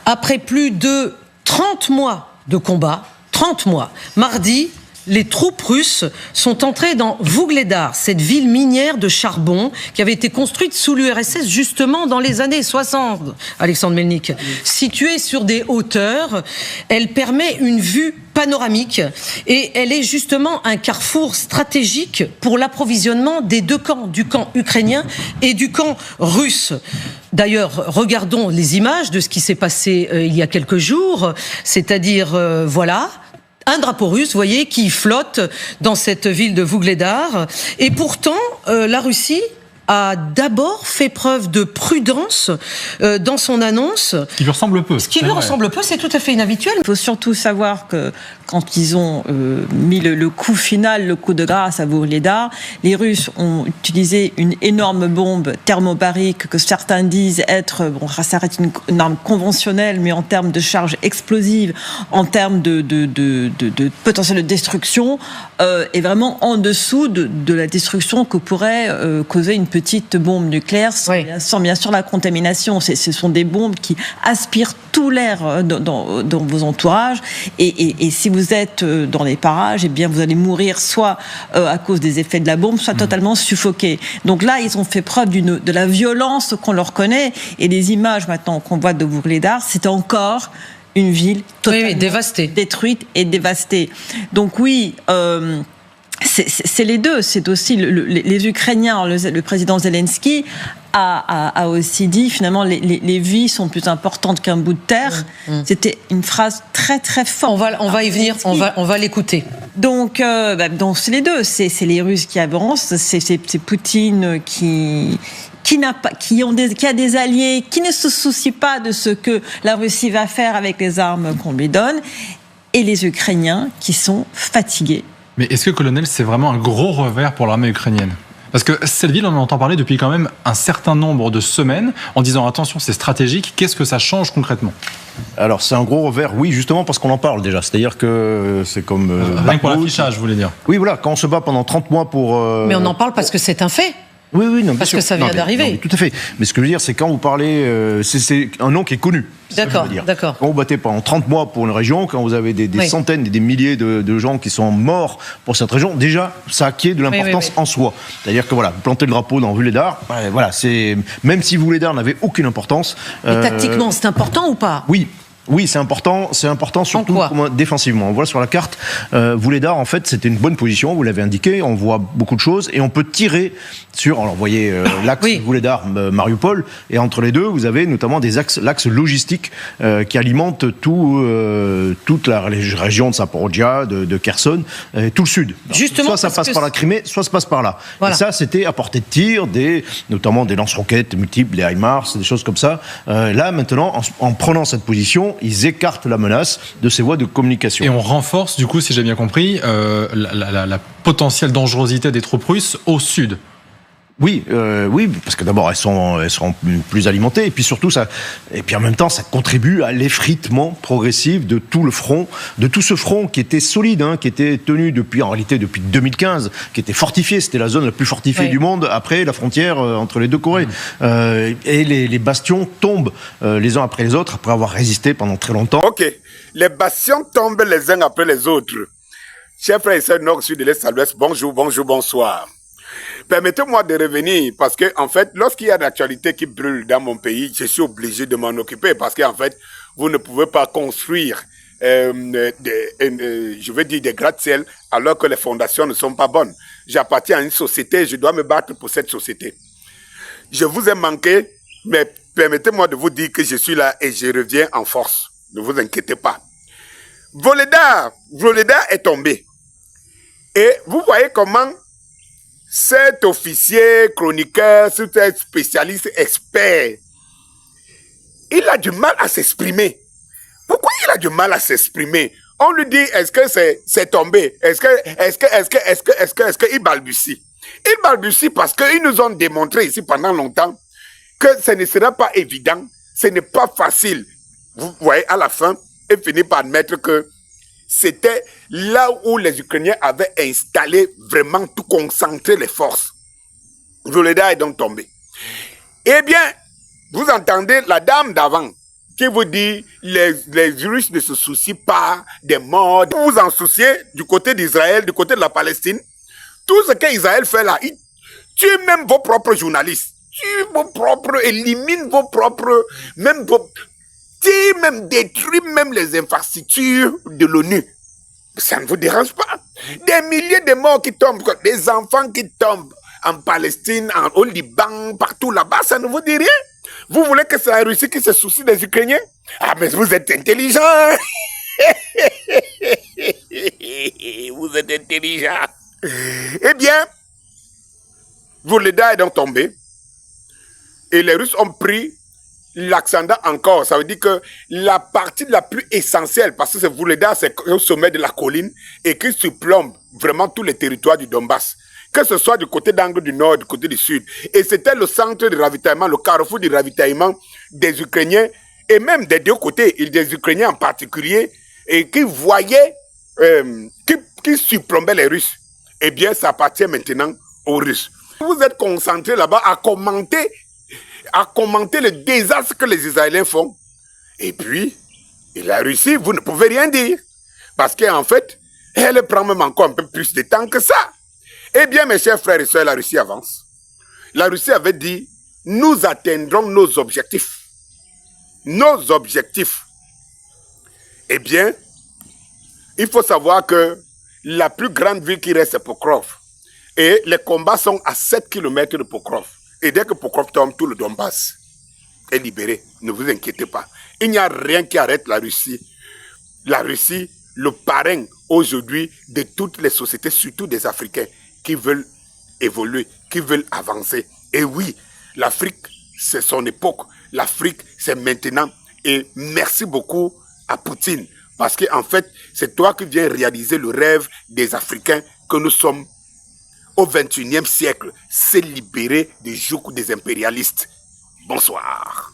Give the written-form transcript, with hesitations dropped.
Après plus de 30 mois de combat, 30 mois, mardi, les troupes russes sont entrées dans Vuhledar, cette ville minière de charbon qui avait été construite sous l'URSS justement dans les années 60, Alexandre Melnik. Située sur des hauteurs, elle permet une vue panoramique et elle est justement un carrefour stratégique pour l'approvisionnement des deux camps, du camp ukrainien et du camp russe. D'ailleurs, regardons les images de ce qui s'est passé il y a quelques jours, c'est-à-dire, voilà, un drapeau russe, vous voyez, qui flotte dans cette ville de Vuhledar. Et pourtant, la Russie a d'abord fait preuve de prudence dans son annonce. Ce qui lui ressemble peu. Ce qui lui ressemble peu, c'est tout à fait inhabituel. Il faut surtout savoir que quand ils ont mis le coup final, le coup de grâce à Vuhledar, les Russes ont utilisé une énorme bombe thermobarique que certains disent être, bon, ça reste une arme conventionnelle, mais en termes de charge explosive, en termes de potentiel de destruction, est vraiment en dessous de la destruction que pourrait causer une petite bombe nucléaire, sans bien sûr la contamination. Ce sont des bombes qui aspirent tout l'air dans vos entourages, et si vous êtes dans les parages, eh bien vous allez mourir soit à cause des effets de la bombe, soit totalement suffoqué. Donc là, ils ont fait preuve de la violence qu'on leur connaît, et les images maintenant qu'on voit de Vuhledar, c'est encore une ville totalement dévastée, détruite et dévastée. Donc oui, c'est les deux. C'est aussi les Ukrainiens. Le président Zelensky a aussi dit finalement les vies sont plus importantes qu'un bout de terre. C'était une phrase très très forte. On va y venir. On va l'écouter. Donc c'est les deux. C'est les Russes qui avancent. C'est Poutine qui a des alliés, qui ne se soucient pas de ce que la Russie va faire avec les armes qu'on lui donne, et les Ukrainiens qui sont fatigués. Mais est-ce que, colonel, c'est vraiment un gros revers pour l'armée ukrainienne ? Parce que cette ville, on en entend parler depuis quand même un certain nombre de semaines, en disant attention, c'est stratégique. Qu'est-ce que ça change concrètement ? Alors c'est un gros revers, oui, justement parce qu'on en parle déjà. C'est-à-dire que c'est comme... rien que pour l'affichage, vous voulez dire ? Oui, voilà, quand on se bat pendant 30 mois pour... Mais on en parle parce que c'est un fait. Oui, non, parce que ça vient d'arriver. Non, tout à fait. Mais ce que je veux dire, c'est quand vous parlez... c'est un nom qui est connu. D'accord. Quand vous battez pendant 30 mois pour une région, quand vous avez des centaines et des milliers de gens qui sont morts pour cette région, déjà, ça acquiert de l'importance en soi. C'est-à-dire que voilà, vous plantez le drapeau dans Vuhledar, voilà, même si Vuhledar n'avait aucune importance... Mais tactiquement, c'est important ou pas ? Oui, c'est important surtout défensivement. On voit sur la carte, Vuhledar, en fait, c'était une bonne position, vous l'avez indiqué, on voit beaucoup de choses, et on peut tirer sur, alors vous voyez l'axe Vuhledar-Mariupol, et entre les deux, vous avez notamment l'axe logistique qui alimente toute la région de Zaporijia, de Kherson, tout le sud. Justement, soit ça passe par la Crimée, soit ça passe par là. Voilà. Et ça, c'était à portée de tir, notamment des lance-roquettes multiples, des HIMARS, des choses comme ça. Là, maintenant, en prenant cette position, ils écartent la menace de ces voies de communication. Et on renforce, du coup, si j'ai bien compris, la potentielle dangerosité des troupes russes au sud. Oui, parce que d'abord elles seront plus alimentées, et puis surtout et puis en même temps ça contribue à l'effritement progressif de tout ce front qui était solide, qui était tenu depuis 2015, qui était fortifié. C'était la zone la plus fortifiée du monde après la frontière entre les deux Corées. Et les bastions tombent les uns après les autres après avoir résisté pendant très longtemps. Ok, les bastions tombent les uns après les autres. Chers frères et sœurs nord, sud, de l'est à l'ouest, bonjour, bonsoir. Permettez-moi de revenir parce que, en fait, lorsqu'il y a de l'actualité qui brûle dans mon pays, je suis obligé de m'en occuper parce qu'en fait, vous ne pouvez pas construire, je veux dire, des gratte-ciel alors que les fondations ne sont pas bonnes. J'appartiens à une société, je dois me battre pour cette société. Je vous ai manqué, mais permettez-moi de vous dire que je suis là et je reviens en force. Ne vous inquiétez pas. Vuhledar est tombé. Et vous voyez comment cet officier, chroniqueur, cet spécialiste, expert, il a du mal à s'exprimer. Pourquoi il a du mal à s'exprimer? On lui dit, est-ce que c'est tombé? Est-ce qu'il balbutie? Il balbutie parce qu'ils nous ont démontré ici pendant longtemps que ce ne sera pas évident, ce n'est pas facile. Vous voyez, à la fin, il finit par admettre que c'était là où les Ukrainiens avaient installé vraiment tout concentré les forces. Vuhledar est donc tombé. Eh bien, vous entendez la dame d'avant qui vous dit les Russes ne se soucient pas des morts. Vous vous en souciez du côté d'Israël, du côté de la Palestine. Tout ce qu'Israël fait là, il tue même vos propres journalistes. Tue vos propres, élimine vos propres, même détruit même les infrastructures de l'ONU. Ça ne vous dérange pas? Des milliers de morts qui tombent, des enfants qui tombent en Palestine, au Liban, partout là-bas, ça ne vous dit rien? Vous voulez que c'est la Russie qui se soucie des Ukrainiens? Ah, mais vous êtes intelligent! Vous êtes intelligent! Eh bien, Vuleda est donc tombé. Et les Russes ont pris l'Aksandar encore. Ça veut dire que la partie la plus essentielle, parce que c'est Vuleda, c'est au sommet de la colline et qui surplombe vraiment tous les territoires du Donbass. Que ce soit du côté d'Angle du Nord, du côté du Sud. Et c'était le centre de ravitaillement, le carrefour du ravitaillement des Ukrainiens et même des deux côtés, des Ukrainiens en particulier, et qui voyaient, qui surplombaient les Russes. Eh bien, ça appartient maintenant aux Russes. Vous êtes concentrés là-bas à commenter le désastre que les Israéliens font. Et puis, la Russie, vous ne pouvez rien dire. Parce qu'en fait, elle prend même encore un peu plus de temps que ça. Eh bien, mes chers frères et sœurs, la Russie avance. La Russie avait dit, nous atteindrons nos objectifs. Nos objectifs. Eh bien, il faut savoir que la plus grande ville qui reste, c'est Pokrov. Et les combats sont à 7 km de Pokrov. Et dès que Pokrov tombe, tout le Donbass est libéré. Ne vous inquiétez pas. Il n'y a rien qui arrête la Russie. La Russie, le parrain aujourd'hui de toutes les sociétés, surtout des Africains, qui veulent évoluer, qui veulent avancer. Et oui, l'Afrique, c'est son époque. L'Afrique, c'est maintenant. Et merci beaucoup à Poutine. Parce qu'en fait, c'est toi qui viens réaliser le rêve des Africains que nous sommes au XXIe siècle. C'est libérer des jougs des impérialistes. Bonsoir.